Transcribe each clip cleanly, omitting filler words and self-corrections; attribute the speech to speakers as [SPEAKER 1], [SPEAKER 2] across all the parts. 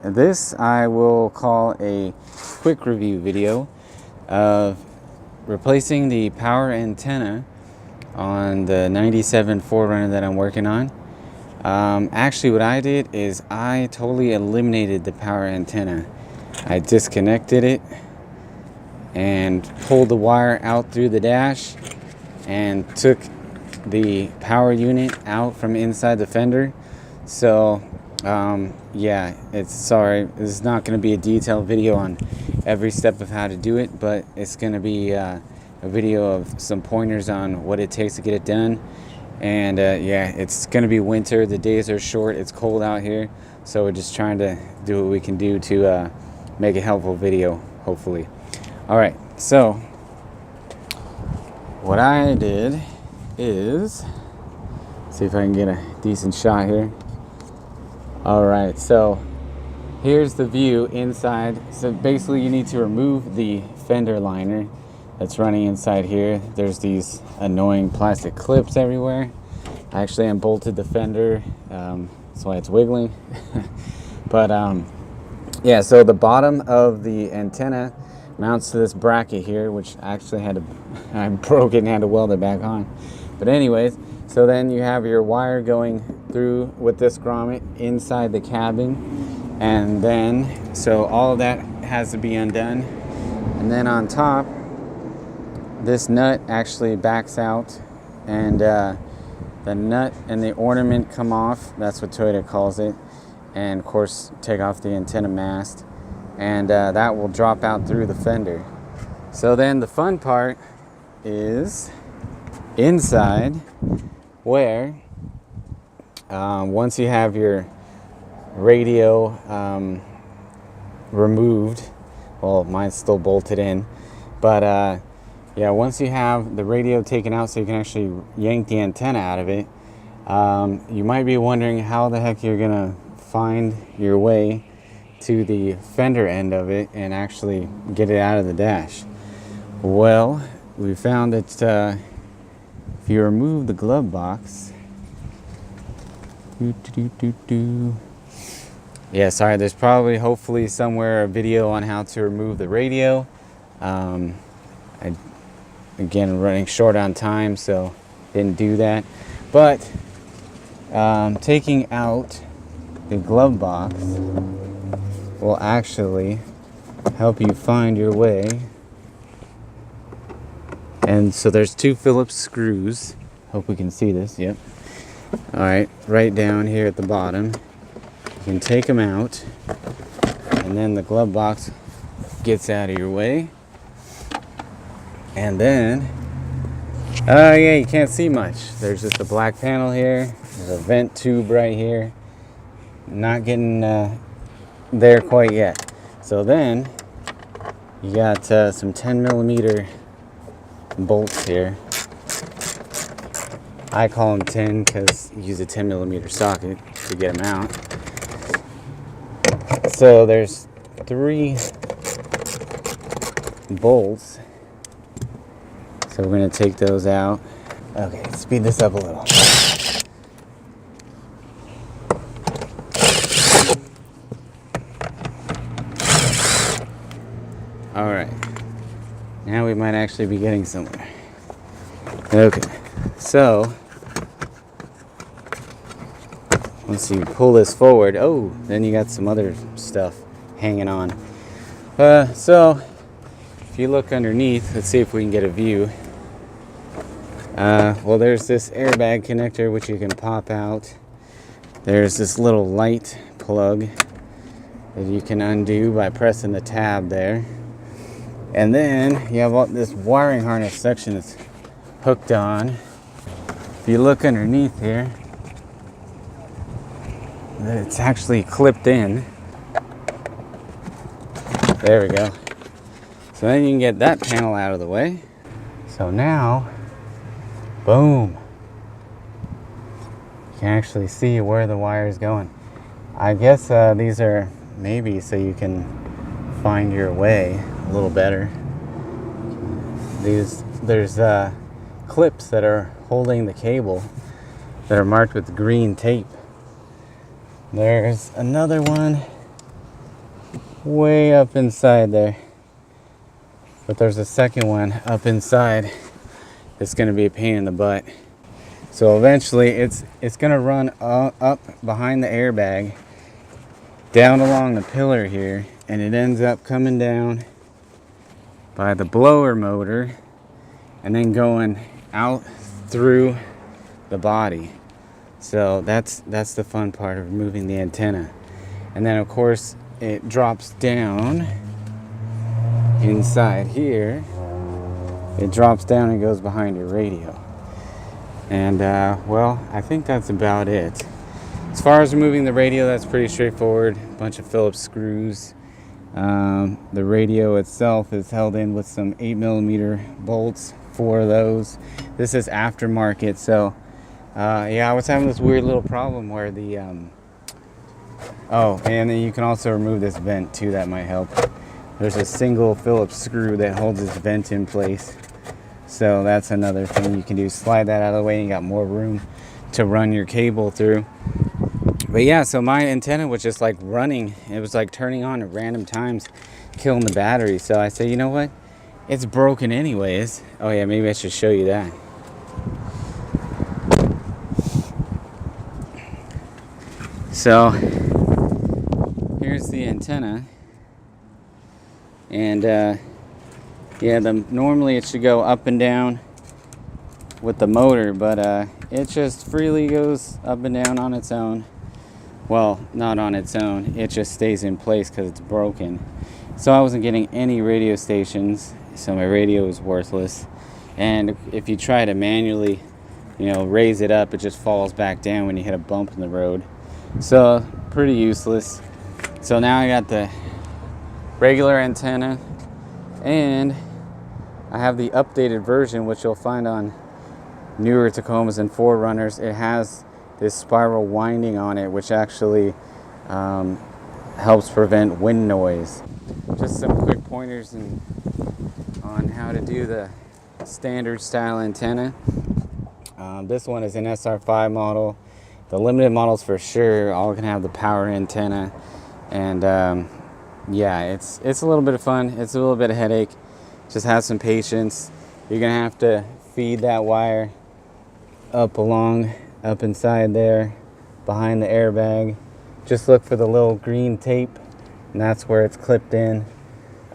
[SPEAKER 1] This I will call a quick review video of replacing the power antenna on the 97 4Runner that I'm working on. Actually, what I did is I totally eliminated the power antenna. I disconnected it and pulled the wire out through the dash and took the power unit out from inside the fender. So yeah, sorry, this is not going to be a detailed video on every step of how to do it, but it's going to be a video of some pointers on what it takes to get it done. And yeah, it's going to be winter, the days are short, it's cold out here, so we're just trying to do what we can do to make a helpful video, hopefully. All right, so what I did is, see if I can get a decent shot here. All right, so here's the view inside. So basically you need to remove the fender liner that's running inside here. There's these annoying plastic clips everywhere. I actually unbolted the fender, that's why it's wiggling. But yeah, so the bottom of the antenna mounts to this bracket here, which actually I broke it and had to weld it back on. But anyways, so then you have your wire going through with this grommet inside the cabin, and then so all of that has to be undone. And then on top, this nut actually backs out, and the nut and the ornament come off. That's what Toyota calls it. And of course, take off the antenna mast, and that will drop out through the fender. So then the fun part is inside, where once you have your radio removed, well, mine's still bolted in, but yeah, once you have the radio taken out so you can actually yank the antenna out of it, you might be wondering how the heck you're gonna find your way to the fender end of it and actually get it out of the dash. Well, we found that if you remove the glove box, yeah, sorry, there's probably hopefully somewhere a video on how to remove the radio. Again, running short on time, so didn't do that. But taking out the glove box will actually help you find your way. And so there's two Phillips screws. Hope we can see this. Yep. All right, right down here at the bottom. You can take them out, and then the glove box gets out of your way. And then, yeah, you can't see much. There's just a black panel here. There's a vent tube right here. Not getting there quite yet. So then you got some 10mm bolts here. I call them 10 because you use a 10mm socket to get them out. So there's 3 bolts. So we're going to take those out. Okay, speed this up a little. All right, now we might actually be getting somewhere. Okay, so once you pull this forward, oh, then you got some other stuff hanging on. So if you look underneath, let's see if we can get a view. Well, there's this airbag connector which you can pop out. There's this little light plug that you can undo by pressing the tab there. And then you have all this wiring harness section that's hooked on. If you look underneath here, it's actually clipped in. There we go. So then you can get that panel out of the way. So now, boom, you can actually see where the wire is going. I guess these are maybe so you can find your way a little better. There's clips that are holding the cable that are marked with green tape. There's another one way up inside there. But there's a second one up inside. It's going to be a pain in the butt. So eventually it's going to run up behind the airbag, down along the pillar here, and it ends up coming down by the blower motor and then going out through the body. So that's the fun part of removing the antenna. And then of course it drops down inside here. It drops down and goes behind your radio. And well, I think that's about it. As far as removing the radio, that's pretty straightforward. A bunch of Phillips screws. The radio itself is held in with some 8mm bolts, 4 of those. This is aftermarket, so yeah, I was having this weird little problem where the oh, and then you can also remove this vent too. That might help. There's a single Phillips screw that holds this vent in place, so that's another thing you can do. Slide that out of the way and you got more room to run your cable through. But yeah, so my antenna was just like running. It was like turning on at random times, killing the battery. So I said, you know what? It's broken anyways. Oh yeah, maybe I should show you that. So here's the antenna. And yeah, normally it should go up and down with the motor, but it just freely goes up and down on its own. Well, not on its own, it just stays in place because it's broken. So I wasn't getting any radio stations, so my radio is worthless. And if you try to manually, raise it up, it just falls back down when you hit a bump in the road. So pretty useless. So now I got the regular antenna, and I have the updated version, which you'll find on newer Tacomas and 4Runners. It has this spiral winding on it, which actually helps prevent wind noise. Just some quick pointers on how to do the standard style antenna. This one is an SR5 model. The limited models for sure all can have the power antenna, and yeah, it's a little bit of fun. It's a little bit of headache. Just have some patience. You're gonna have to feed that wire up inside there behind the airbag. Just look for the little green tape, and that's where it's clipped in.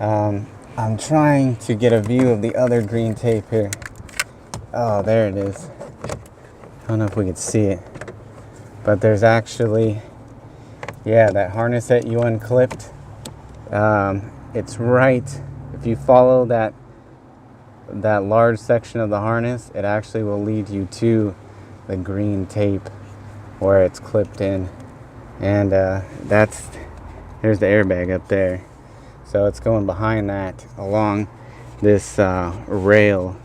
[SPEAKER 1] I'm trying to get a view of the other green tape here. Oh, there it is. I don't know if we can see it, but there's actually, yeah, that harness that you unclipped. It's right, if you follow that large section of the harness, it actually will lead you to the green tape where it's clipped in. And there's the airbag up there. So it's going behind that along this rail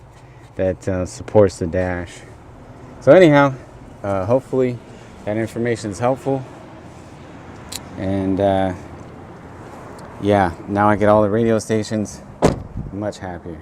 [SPEAKER 1] that supports the dash. So anyhow, hopefully that information is helpful. And yeah, now I get all the radio stations. I'm much happier.